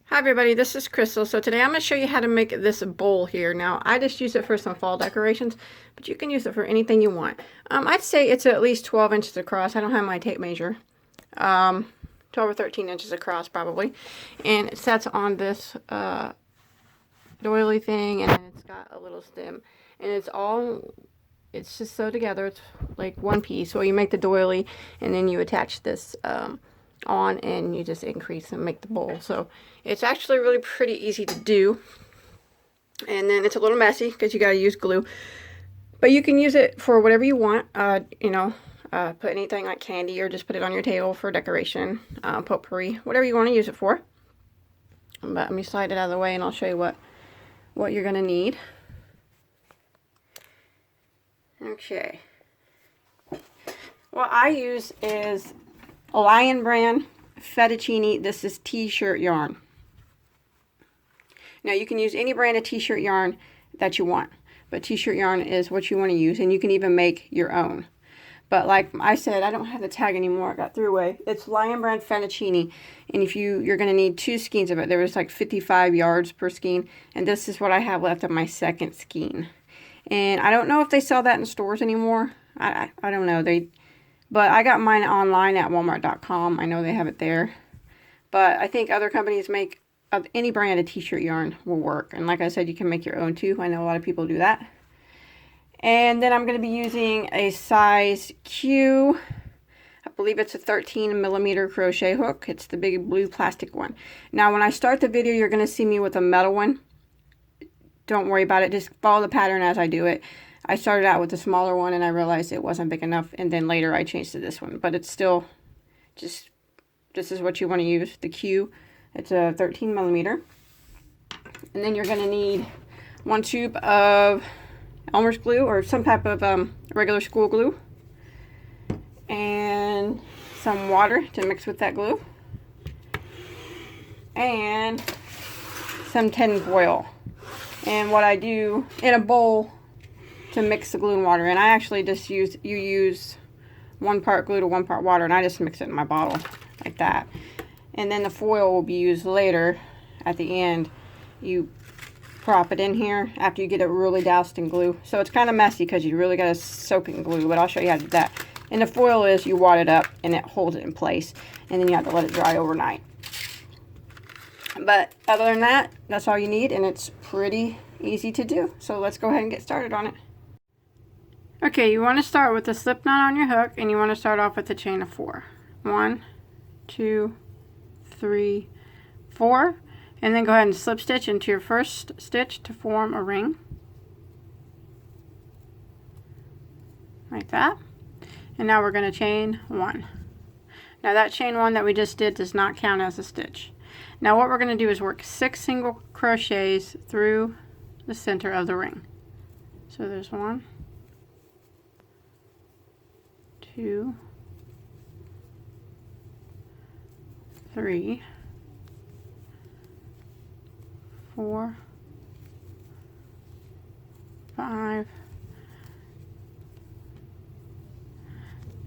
Hi everybody, this is Crystal. So today I'm going to show you how to make this bowl here. Now I just use it for some fall decorations, but you can use it for anything you want. I'd say it's at least 12 inches across. I don't have my tape measure. 12 or 13 inches across probably. And it sets on this doily thing, and then it's got a little stem. And it's just sewed together. It's like one piece. So you make the doily and then you attach this on, and you just increase and make the bowl. So it's actually really pretty easy to do, and then it's a little messy because you got to use glue, but you can use it for whatever you want. Put anything like candy, or just put it on your table for decoration, potpourri, whatever you want to use it for. But let me slide it out of the way and I'll show you what you're going to need. Okay, what I use is Lion brand fettuccine. This is t-shirt yarn. Now you can use any brand of t-shirt yarn that you want, but t-shirt yarn is what you want to use, and you can even make your own. But like I said, I don't have the tag anymore. I got threw away. It's Lion brand fettuccine, and if you're going to need 2 skeins of it. There was like 55 yards per skein, and this is what I have left of my second skein. And I don't know if they sell that in stores anymore. I don't know. But I got mine online at walmart.com. I know they have it there. But I think other companies make any brand of t-shirt yarn will work. And like I said, you can make your own too. I know a lot of people do that. And then I'm going to be using a size Q. I believe it's a 13mm crochet hook. It's the big blue plastic one. Now when I start the video, you're going to see me with a metal one. Don't worry about it. Just follow the pattern as I do it. I started out with the smaller one and I realized it wasn't big enough, and then later I changed to this one. But it's still just, this is what you want to use, the Q. It's a 13mm. And then you're going to need 1 tube of Elmer's glue, or some type of regular school glue, and some water to mix with that glue, and some tin foil. And what I do in a bowl to mix the glue and water, and I actually just use 1 part glue to 1 part water, and I just mix it in my bottle like that. And then the foil will be used later at the end. You prop it in here after you get it really doused in glue. So it's kind of messy because you really got to soak it in glue, but I'll show you how to do that. And the foil is you wad it up and it holds it in place, and then you have to let it dry overnight. But other than that, that's all you need, and it's pretty easy to do. So let's go ahead and get started on it. Okay, you want to start with the slip knot on your hook, and you want to start off with a chain of 4. 1, 2, 3, 4, and then go ahead and slip stitch into your first stitch to form a ring, like that. And now we're going to chain 1. Now that chain 1 that we just did does not count as a stitch. Now what we're going to do is work 6 single crochets through the center of the ring. So there's 1, 2, 3, 4, 5,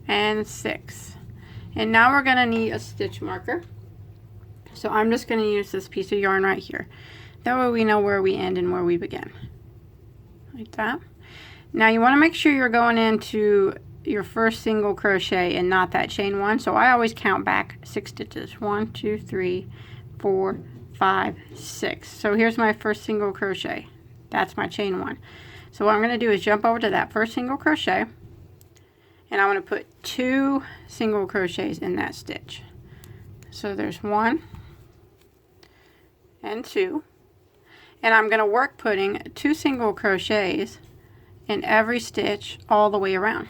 and 6. And now we're going to need a stitch marker. So I'm just going to use this piece of yarn right here. That way we know where we end and where we begin. Like that. Now you want to make sure you're going into your first single crochet and not that chain 1. So I always count back 6 stitches. 1, 2, 3, 4, 5, 6. So here's my first single crochet. That's my chain 1. So what I'm going to do is jump over to that first single crochet, and I want to put 2 single crochets in that stitch. So there's 1 and 2, and I'm going to work putting 2 single crochets in every stitch all the way around.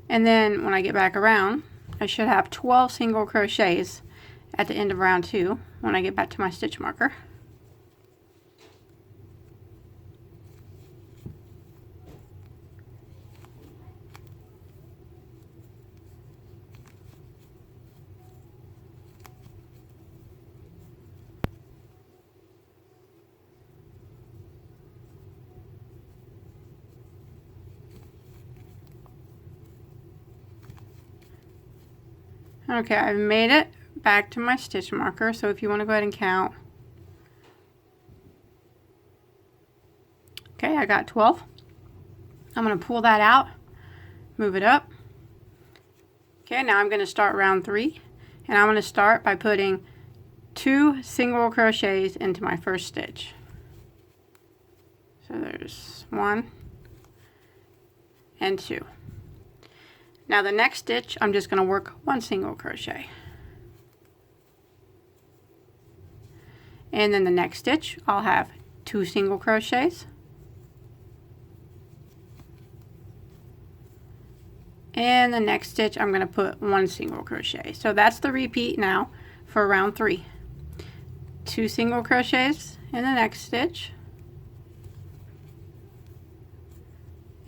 And then when I get back around, I should have 12 single crochets at the end of round 2 when I get back to my stitch marker. Okay, I've made it back to my stitch marker. So if you want to go ahead and count. Okay, I got 12. I'm going to pull that out, move it up. Okay, now I'm going to start round 3, and I'm going to start by putting 2 single crochets into my first stitch. So there's 1 and 2. Now the next stitch, I'm just going to work 1 single crochet. And then the next stitch, I'll have 2 single crochets. And the next stitch, I'm going to put 1 single crochet. So that's the repeat now for round 3. 2 single crochets in the next stitch.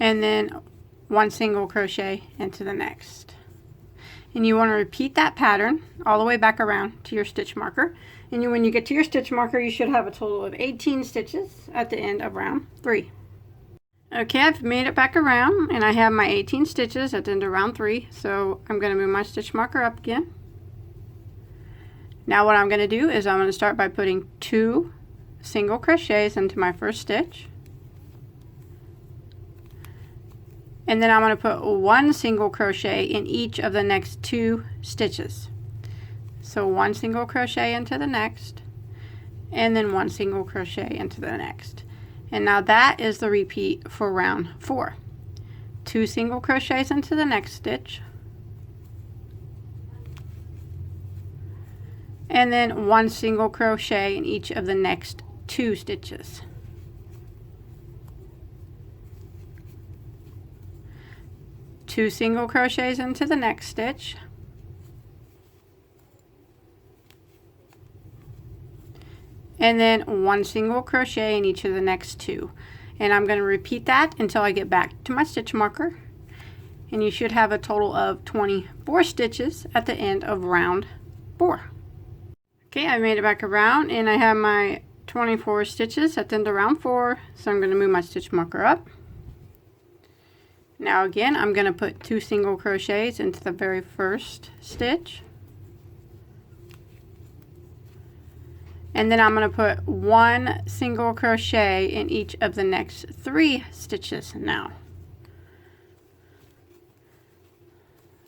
And then 1 single crochet into the next. And you want to repeat that pattern all the way back around to your stitch marker. And when you get to your stitch marker, you should have a total of 18 stitches at the end of round 3. Okay, I've made it back around, and I have my 18 stitches at the end of round 3, so I'm going to move my stitch marker up again. Now what I'm going to do is I'm going to start by putting 2 single crochets into my first stitch. And then I'm going to put 1 single crochet in each of the next 2 stitches. So 1 single crochet into the next, and then 1 single crochet into the next. And now that is the repeat for round 4. 2 single crochets into the next stitch, and then 1 single crochet in each of the next 2 stitches. Two single crochets into the next stitch, and then 1 single crochet in each of the next 2. And I'm going to repeat that until I get back to my stitch marker. And you should have a total of 24 stitches at the end of round 4. Okay, I made it back around, and I have my 24 stitches at the end of round 4. So I'm going to move my stitch marker up. Now again, I'm going to put 2 single crochets into the very first stitch. And then I'm going to put 1 single crochet in each of the next 3 stitches now.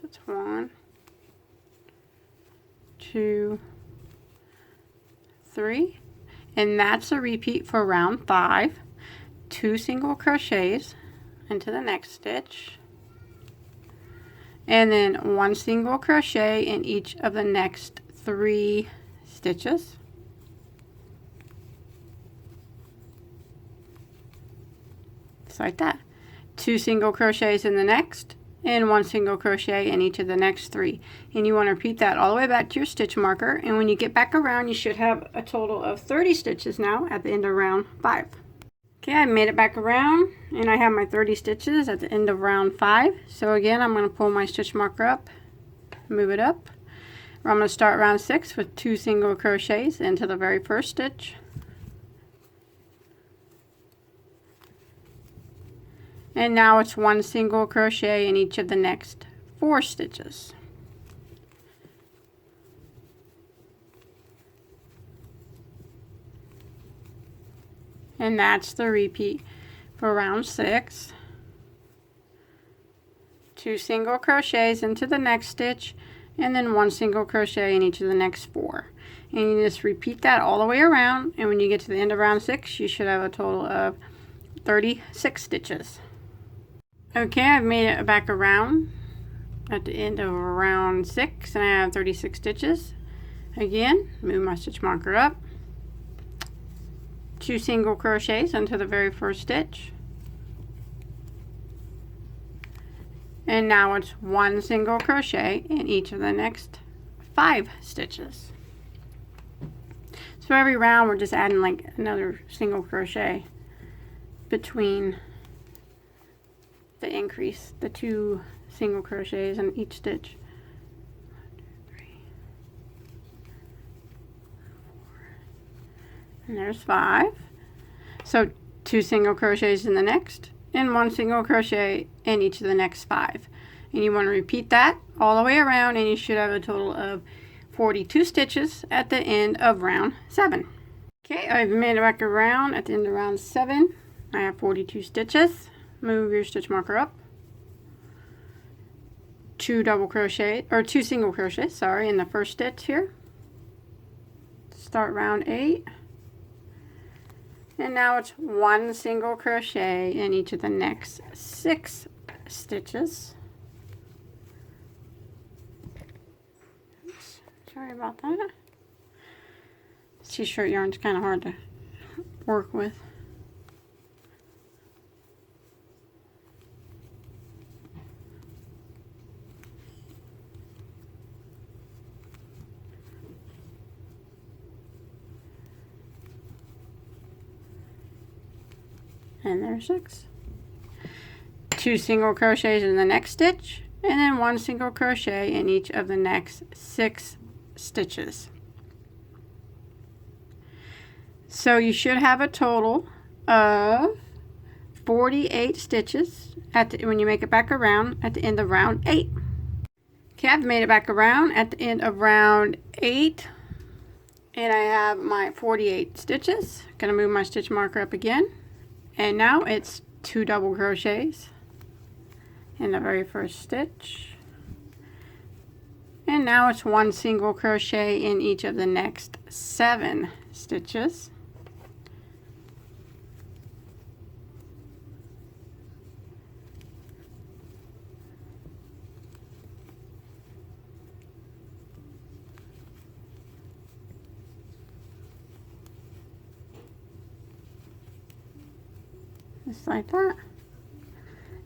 That's 1, 2, 3. And that's a repeat for round 5. 2 single crochets into the next stitch, and then 1 single crochet in each of the next 3 stitches, just like that. 2 single crochets in the next, and 1 single crochet in each of the next 3. And you want to repeat that all the way back to your stitch marker, and when you get back around, you should have a total of 30 stitches now at the end of round 5. Okay, I made it back around, and I have my 30 stitches at the end of round 5. So again, I'm going to pull my stitch marker up, move it up. I'm going to start round 6 with 2 single crochets into the very first stitch. And now it's 1 single crochet in each of the next 4 stitches. And that's the repeat for round 6. 2 single crochets into the next stitch, and then 1 single crochet in each of the next 4. And you just repeat that all the way around, and when you get to the end of round 6, you should have a total of 36 stitches. Okay, I've made it back around at the end of round 6, and I have 36 stitches. Again, move my stitch marker up. 2 single crochets into the very first stitch, and now it's 1 single crochet in each of the next 5 stitches. So every round we're just adding like another single crochet between the increase, the 2 single crochets in each stitch. 1, 2, 3, 4, and there's 5. So 2 single crochets in the next, and 1 single crochet in each of the next 5. And you want to repeat that all the way around, and you should have a total of 42 stitches at the end of round 7. Okay, I've made it back around at the end of round 7. I have 42 stitches. Move your stitch marker up. 2 double crochet, or 2 single crochets, sorry, in the first stitch here. Start round 8. And now it's 1 single crochet in each of the next 6 stitches. Oops, sorry about that. T-shirt yarn's kind of hard to work with. And there's 6. 2 single crochets in the next stitch, and then 1 single crochet in each of the next 6 stitches. So you should have a total of 48 stitches when you make it back around at the end of round 8. Okay, I've made it back around at the end of round 8, and I have my 48 stitches. Gonna move my stitch marker up again. And now it's 2 double crochets in the very first stitch. And now it's 1 single crochet in each of the next 7 stitches. Just like that.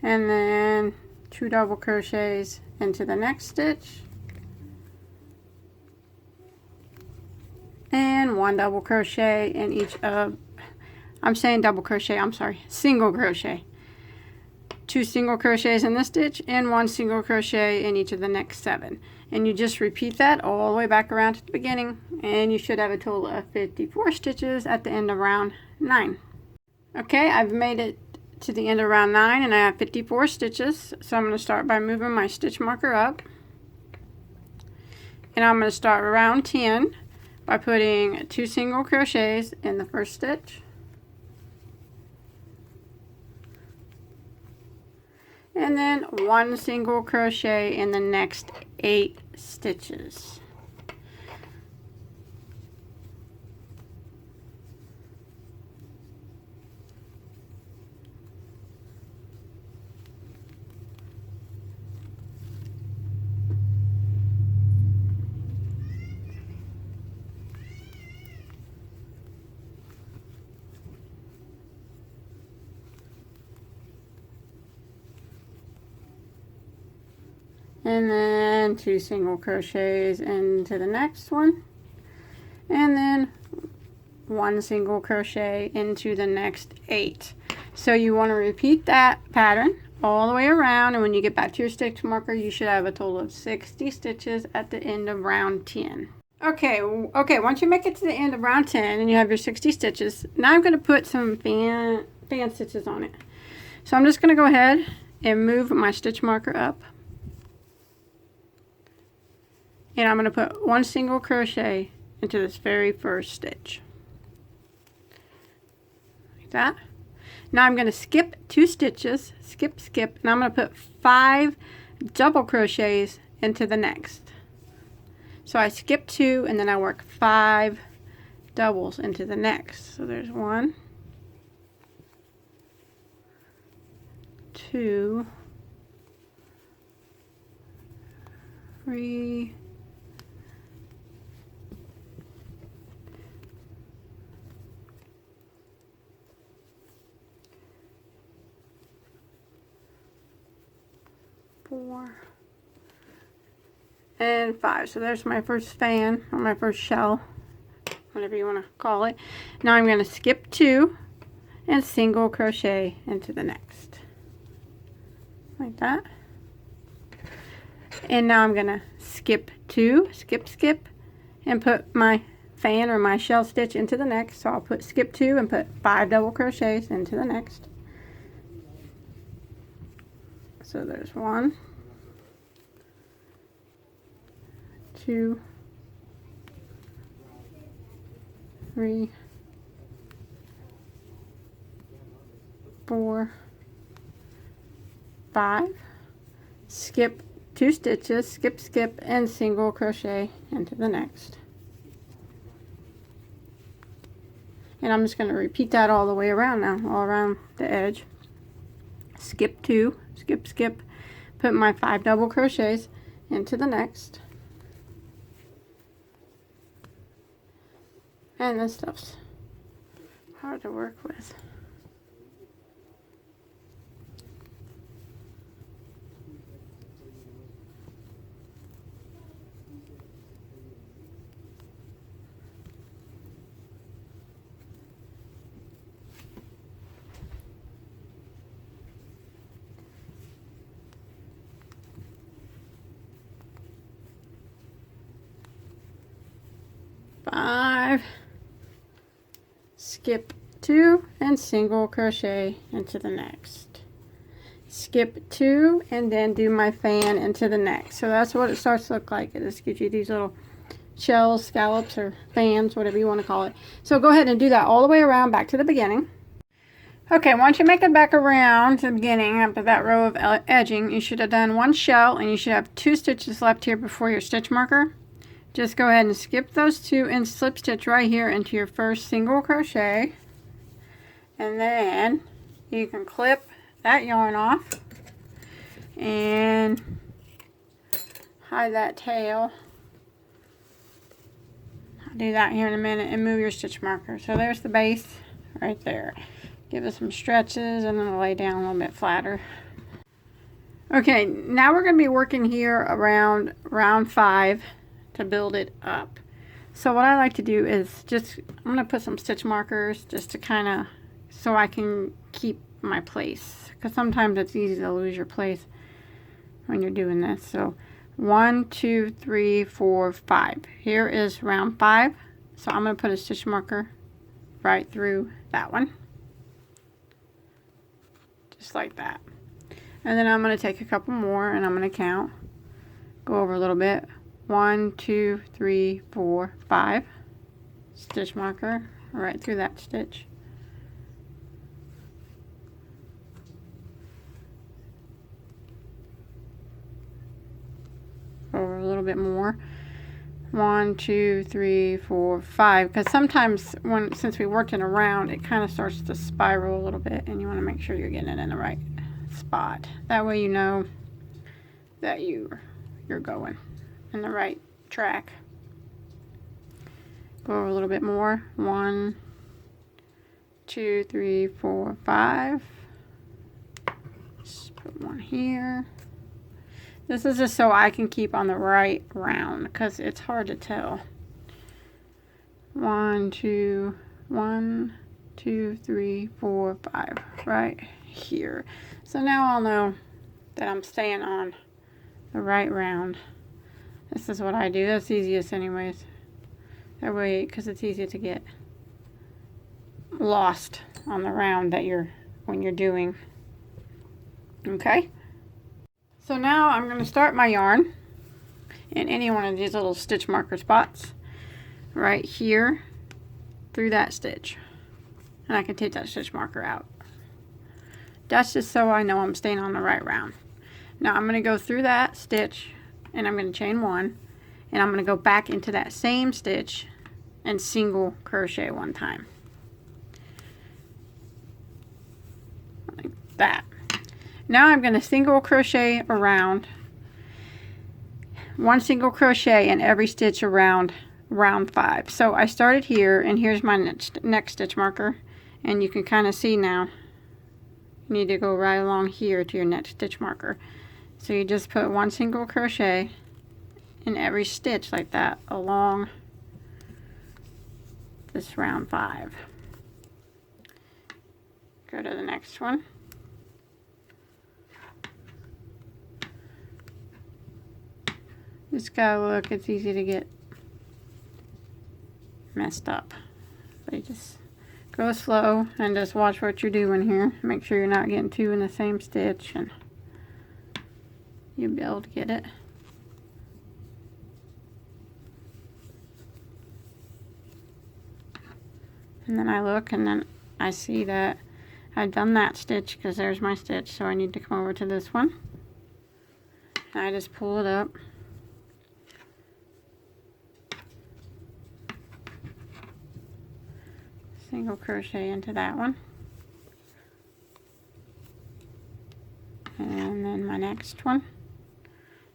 And then 2 double crochets into the next stitch. And 1 double crochet in each of, I'm saying double crochet, I'm sorry, single crochet. 2 single crochets in this stitch and 1 single crochet in each of the next 7. And you just repeat that all the way back around to the beginning, and you should have a total of 54 stitches at the end of round 9. Okay, I've made it to the end of round 9 and I have 54 stitches. So I'm going to start by moving my stitch marker up. And I'm going to start round 10 by putting 2 single crochets in the first stitch. And then 1 single crochet in the next 8 stitches. And then 2 single crochets into the next one, and then 1 single crochet into the next 8. So you want to repeat that pattern all the way around, and when you get back to your stitch marker you should have a total of 60 stitches at the end of round 10. Okay, once you make it to the end of round 10 and you have your 60 stitches, now I'm going to put some fan stitches on it. So I'm just going to go ahead and move my stitch marker up. And I'm going to put 1 single crochet into this very first stitch. Like that. Now I'm going to skip 2 stitches, skip, and I'm going to put 5 double crochets into the next. So I skip 2 and then I work 5 doubles into the next. So there's 1, 2, 3, 4, and 5. So there's my first fan, or my first shell, whatever you want to call it. Now I'm going to skip 2 and single crochet into the next. Like that. And now I'm going to skip 2, skip, and put my fan or my shell stitch into the next. So I'll put skip 2 and put 5 double crochets into the next. So there's 1, 2, 3, 4, 5, skip 2 stitches, skip, skip, and single crochet into the next. And I'm just going to repeat that all the way around now, all around the edge. Skip 2, skip, skip, put my 5 double crochets into the next. And this stuff's hard to work with. Five, skip 2 and single crochet into the next. Skip 2 and then do my fan into the next. So that's what it starts to look like. It just gives you these little shells, scallops, or fans, whatever you want to call it. So go ahead and do that all the way around back to the beginning. Okay, once you make it back around to the beginning after that row of edging, you should have done 1 shell and you should have 2 stitches left here before your stitch marker. Just go ahead and skip those 2 and slip stitch right here into your first single crochet. And then you can clip that yarn off and hide that tail. I'll do that here in a minute and move your stitch marker. So there's the base right there. Give it some stretches and then I'll lay down a little bit flatter. Okay, now we're going to be working here around round 5 to build it up. So what I like to do is I'm going to put some stitch markers just to kind of, so I can keep my place, because sometimes it's easy to lose your place when you're doing this. So 1, 2, 3, 4, 5. Here is round 5. So I'm going to put a stitch marker right through that one. Just like that. And then I'm going to take a couple more and I'm going to count. Go over a little bit. 1, 2, 3, 4, 5. Stitch marker right through that stitch. Over a little bit more. 1, 2, 3, 4, 5. Because sometimes since we worked in a round, it kind of starts to spiral a little bit, and you want to make sure you're getting it in the right spot. That way you know that you're going in the right track. Go over a little bit more. 1, 2, 3, 4, 5. Just put one here. This is just so I can keep on the right round, because it's hard to tell. 1, 2, 3, 4, 5. Right here. So now I'll know that I'm staying on the right round. This is what I do. That's easiest anyways. That way, because it's easy to get lost on the round that when you're doing. Okay. So now I'm going to start my yarn in any one of these little stitch marker spots right here through that stitch. And I can take that stitch marker out. That's just so I know I'm staying on the right round. Now I'm going to go through that stitch and I'm going to chain 1 and I'm going to go back into that same stitch and single crochet 1 time. Like that. Now I'm going to single crochet around, 1 single crochet in every stitch around round 5. So I started here, and here's my next stitch marker, and you can kind of see now you need to go right along here to your next stitch marker. So you just put 1 single crochet in every stitch like that along this round 5. Go to the next one. Just gotta look, it's easy to get messed up. So you just go slow and just watch what you're doing here. Make sure you're not getting 2 in the same stitch and you'll be able to get it. And then I look and then I see that I've done that stitch because there's my stitch, so I need to come over to this one. And I just pull it up. Single crochet into that one. And then my next one.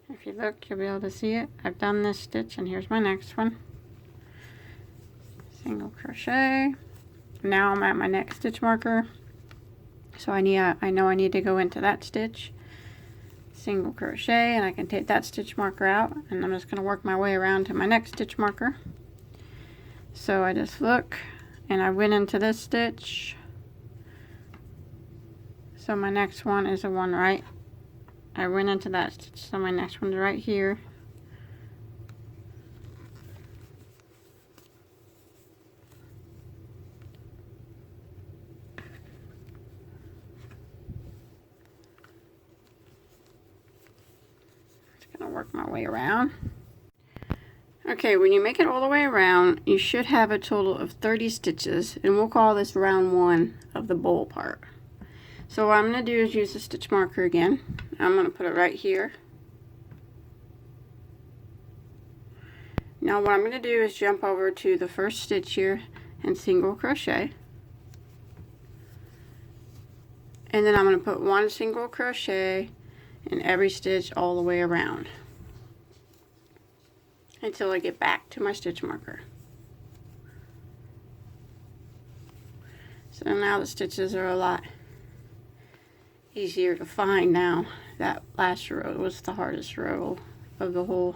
If you look, you'll be able to see it. I've done this stitch and here's my next one. Single crochet. Now I'm at my next stitch marker. So I know I need to go into that stitch. Single crochet, and I can take that stitch marker out, and I'm just going to work my way around to my next stitch marker. So I just look and I went into this stitch. So my next one is the one right. I went into that stitch, so my next one's right here. Just gonna work my way around. Okay, when you make it all the way around, you should have a total of 30 stitches, and we'll call this round 1 of the bowl part. So what I'm going to do is use the stitch marker again. I'm going to put it right here. Now what I'm going to do is jump over to the first stitch here and single crochet. And then I'm going to put 1 single crochet in every stitch all the way around until I get back to my stitch marker. So now the stitches are a lot easier to find now. That last row was the hardest row of the whole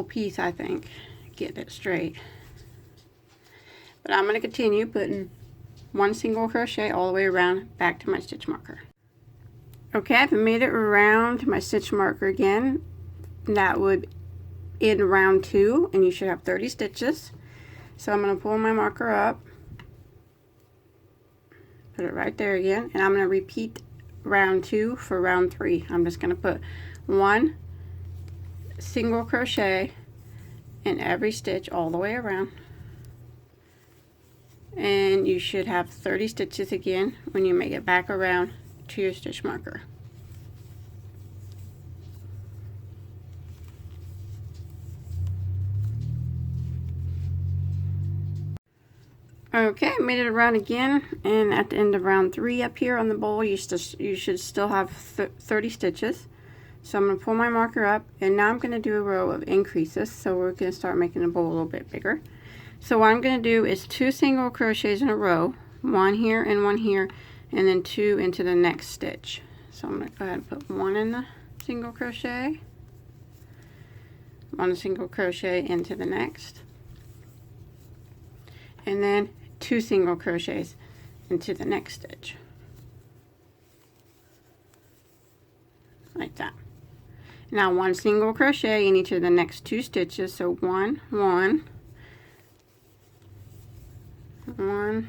piece, I think, getting it straight. But I'm going to continue putting 1 single crochet all the way around back to my stitch marker. Okay, I've made it around to my stitch marker again. That would end round 2, and you should have 30 stitches. So I'm going to pull my marker up, put it right there again, and I'm going to repeat round 2 for round 3. I'm just going to put 1 single crochet in every stitch all the way around, and you should have 30 stitches again when you make it back around to your stitch marker. Okay, made it around again, and at the end of round 3 up here on the bowl, you should still have 30 stitches. So I'm going to pull my marker up, and now I'm going to do a row of increases. So we're going to start making the bowl a little bit bigger. So what I'm going to do is 2 single crochets in a row, 1 here and 1 here, and then 2 into the next stitch. So I'm going to go ahead and put 1 in the single crochet, 1 single crochet into the next, and then 2 single crochets into the next stitch, like that. Now 1 single crochet in each of the next 2 stitches, so 1 1 1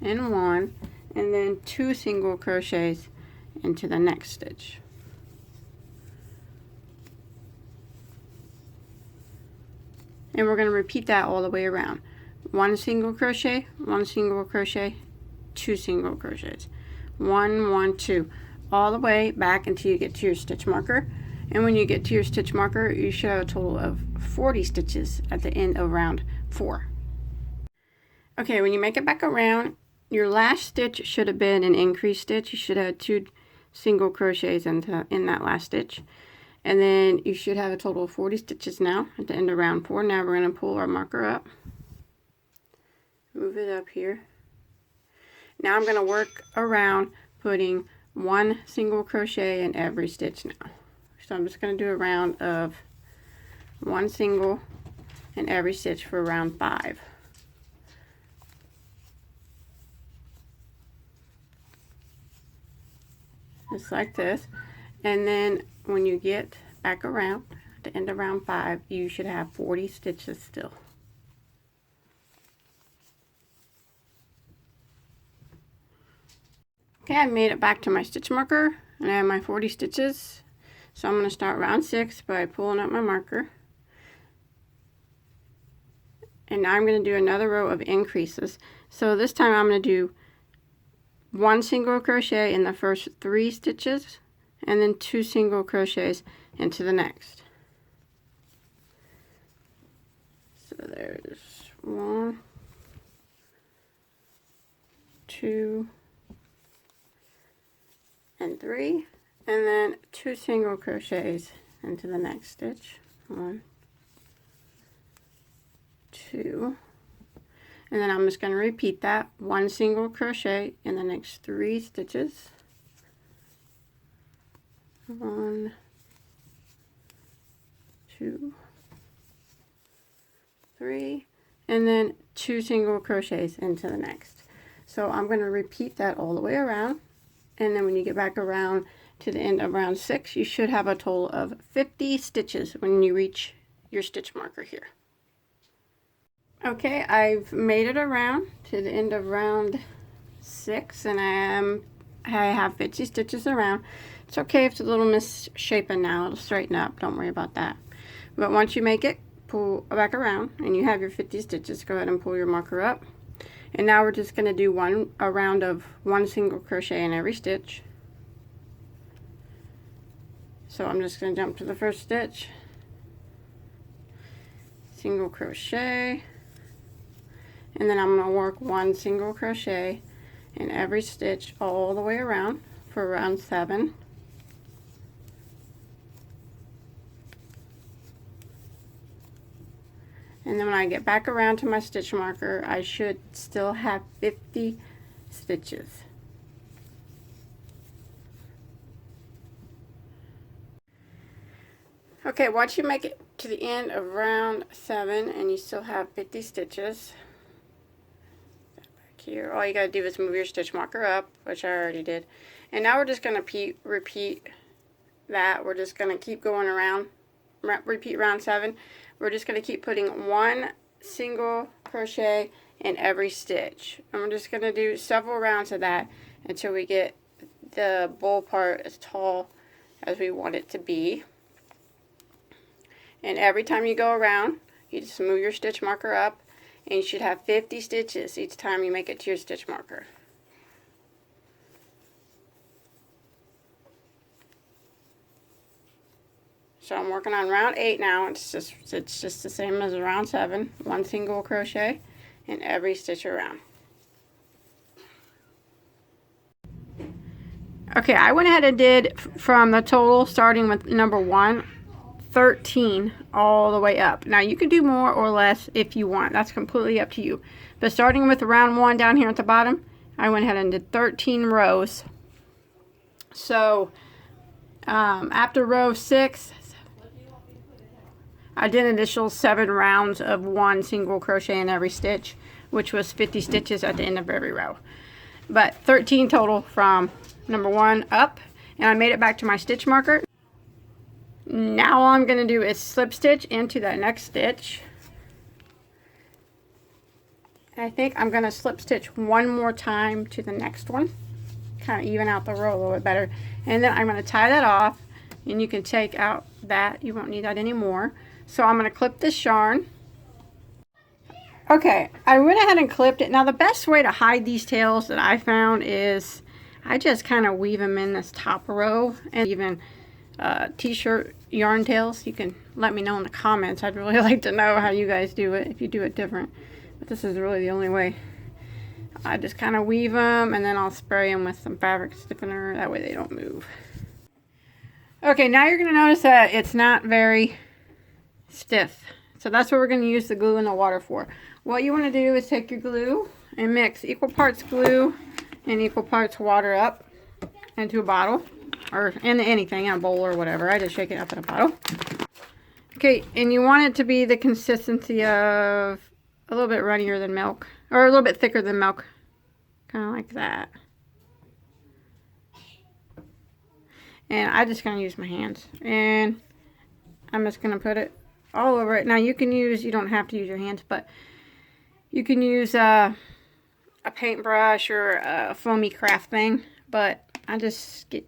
and 1, and then 2 single crochets into the next stitch. And we're going to repeat that all the way around. 1 single crochet, 1 single crochet, 2 single crochets, 1 1 2, all the way back until you get to your stitch marker. And when you get to your stitch marker, you should have a total of 40 stitches at the end of round 4. Okay, when you make it back around, your last stitch should have been an increase stitch. You should have 2 single crochets in that last stitch. And then you should have a total of 40 stitches now at the end of round 4. Now we're going to pull our marker up, move it up here. Now I'm going to work around putting 1 single crochet in every stitch now. So I'm just going to do a round of 1 single in every stitch for round 5. Just like this. And then when you get back around at the end of round 5, you should have 40 stitches still. Okay, I made it back to my stitch marker, and I have my 40 stitches. So I'm going to start round 6 by pulling up my marker. And now I'm going to do another row of increases. So this time I'm going to do 1 single crochet in the first 3 stitches and then 2 single crochets into the next. So there's 1, 2, and 3, and then 2 single crochets into the next stitch. 1, 2, and then I'm just going to repeat that. 1 single crochet in the next 3 stitches. 1, 2, 3, and then 2 single crochets into the next. So I'm going to repeat that all the way around, and then when you get back around to the end of round 6, you should have a total of 50 stitches when you reach your stitch marker here. Okay, I've made it around to the end of round 6, and I have 50 stitches around. It's okay if it's a little misshapen now, it'll straighten up, don't worry about that. But once you make it, pull back around and you have your 50 stitches, go ahead and pull your marker up. And now we're just going to do a round of 1 single crochet in every stitch. So I'm just going to jump to the first stitch, single crochet, and then I'm going to work 1 single crochet in every stitch all the way around for round 7. And then when I get back around to my stitch marker, I should still have 50 stitches. Okay, once you make it to the end of round 7 and you still have 50 stitches, back here, all you gotta do is move your stitch marker up, which I already did. And now we're just gonna repeat that. We're just gonna keep going around, repeat round 7. We're just gonna keep putting 1 single crochet in every stitch. And we're just gonna do several rounds of that until we get the bowl part as tall as we want it to be. And every time you go around, you just move your stitch marker up, and you should have 50 stitches each time you make it to your stitch marker. So I'm working on round 8 now. It's just the same as round 7. 1 single crochet in every stitch around. Okay, I went ahead and did from the total, starting with number 1, 13 all the way up. Now you can do more or less if you want. That's completely up to you. But starting with round 1 down here at the bottom, I went ahead and did 13 rows. So after row 6, I did an additional 7 rounds of 1 single crochet in every stitch, which was 50 stitches at the end of every row. But 13 total from number 1 up, and I made it back to my stitch marker. Now all I'm going to do is slip stitch into that next stitch. I think I'm going to slip stitch one more time to the next one, kind of even out the row a little bit better. And then I'm going to tie that off, and you can take out that. You won't need that anymore. So I'm going to clip this yarn. Okay, I went ahead and clipped it. Now the best way to hide these tails that I found is I just kind of weave them in this top row, and even t-shirt yarn tails. You can let me know in the comments. I'd really like to know how you guys do it, if you do it different. But this is really the only way. I just kind of weave them, and then I'll spray them with some fabric stiffener. That way they don't move. Okay, now you're going to notice that it's not very stiff. So that's what we're going to use the glue in the water for. What you want to do is take your glue and mix equal parts glue and equal parts water up into a bottle, or into anything, in a bowl or whatever. I just shake it up in a bottle. Okay, and you want it to be the consistency of a little bit runnier than milk, or a little bit thicker than milk, kind of like that. And I'm just going to use my hands, and I'm just going to put it all over it. Now you can use, you don't have to use your hands, but you can use a paintbrush or a foamy craft thing, but I just it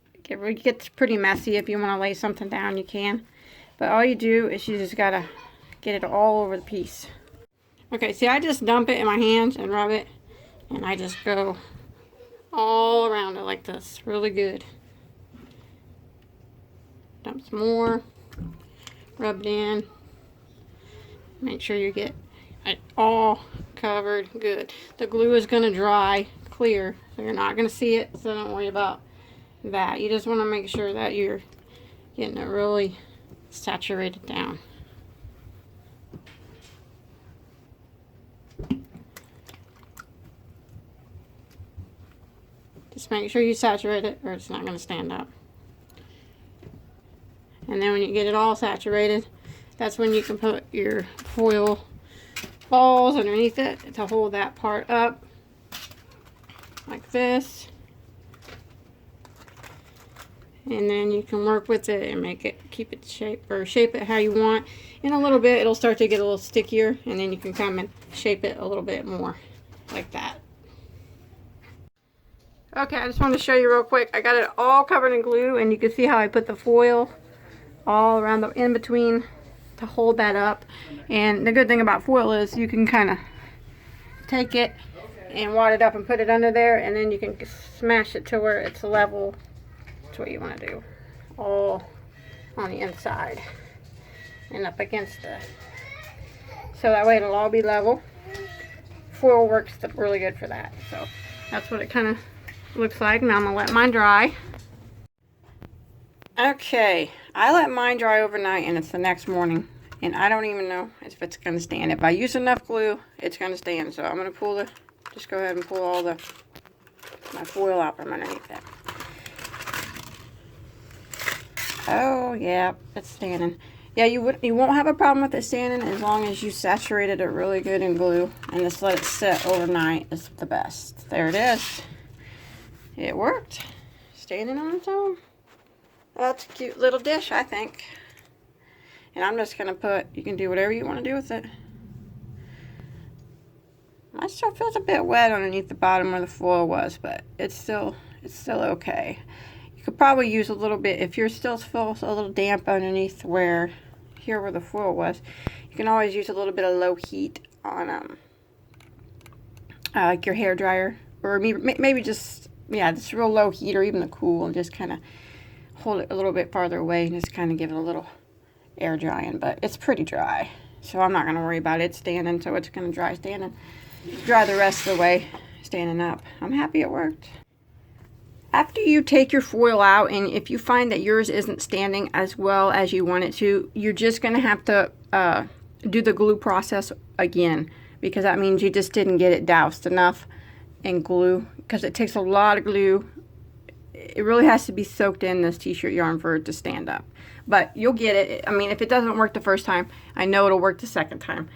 gets pretty messy. If you want to lay something down, you can, but all you do is you just gotta get it all over the piece. Okay, see, I just dump it in my hands and rub it, and I just go all around it like this. Really good. Dump some more. Rub it in. Make sure you get it all covered good. The glue is going to dry clear, so you're not going to see it, so don't worry about that. You just want to make sure that you're getting it really saturated down. Just make sure you saturate it or it's not going to stand up. And then when you get it all saturated, that's when you can put your foil balls underneath it to hold that part up like this. And then you can work with it and make it, keep it shape it how you want. In a little bit it'll start to get a little stickier, and then you can come and shape it a little bit more like that. Okay, I just wanted to show you real quick. I got it all covered in glue, and you can see how I put the foil all around the in between to hold that up. And the good thing about foil is you can kind of take it and wad it up and put it under there, and then you can smash it to where it's level. That's what you want to do, all on the inside and up against the, so that way it'll all be level. Foil works really good for that. So that's what it kind of looks like. Now I'm gonna let mine dry. Okay, I let mine dry overnight, and it's the next morning, and I don't even know if it's gonna stand. If I use enough glue, it's gonna stand. So I'm gonna pull the, just go ahead and pull all my foil out from underneath it. Oh yeah, it's standing. Yeah, you won't have a problem with it standing as long as you saturated it really good in glue and just let it sit overnight. Is the best. There it is. It worked. Standing on its own. That's a cute little dish, I think. And I'm just gonna put, you can do whatever you want to do with it. Mine still feels a bit wet underneath the bottom where the foil was, but it's still okay. You could probably use a little bit, if yours still feels a little damp underneath where the foil was, you can always use a little bit of low heat on like your hair dryer, or maybe just, yeah, just real low heat, or even the cool, and just kind of hold it a little bit farther away and just kind of give it a little air drying. But it's pretty dry, so I'm not going to worry about it standing, so it's going to dry standing. Dry the rest of the way standing up. I'm happy it worked. After you take your foil out, and if you find that yours isn't standing as well as you want it to, you're just going to have to do the glue process again, because that means you just didn't get it doused enough in glue, because it takes a lot of glue. It really has to be soaked in this t-shirt yarn for it to stand up. But you'll get it. I mean, if it doesn't work the first time, I know it'll work the second time.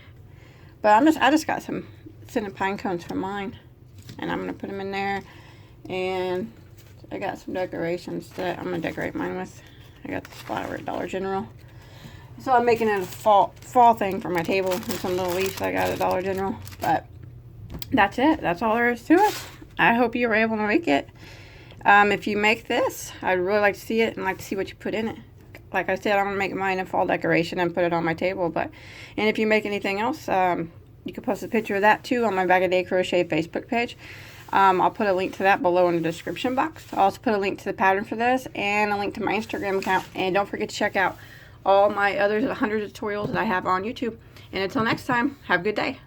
But I just got some cinnamon pine cones from mine, and I'm going to put them in there. And I got some decorations that I'm going to decorate mine with. I got this flower at Dollar General. So I'm making it a fall thing for my table, and some little leaves I got at Dollar General. But that's it. That's all there is to it. I hope you were able to make it. If you make this, I'd really like to see it and like to see what you put in it. Like I said, I'm going to make mine a fall decoration and put it on my table. And if you make anything else, you can post a picture of that too on my Bagoday Crochet Facebook page. I'll put a link to that below in the description box. I'll also put a link to the pattern for this and a link to my Instagram account. And don't forget to check out all my other 100 tutorials that I have on YouTube. And until next time, have a good day.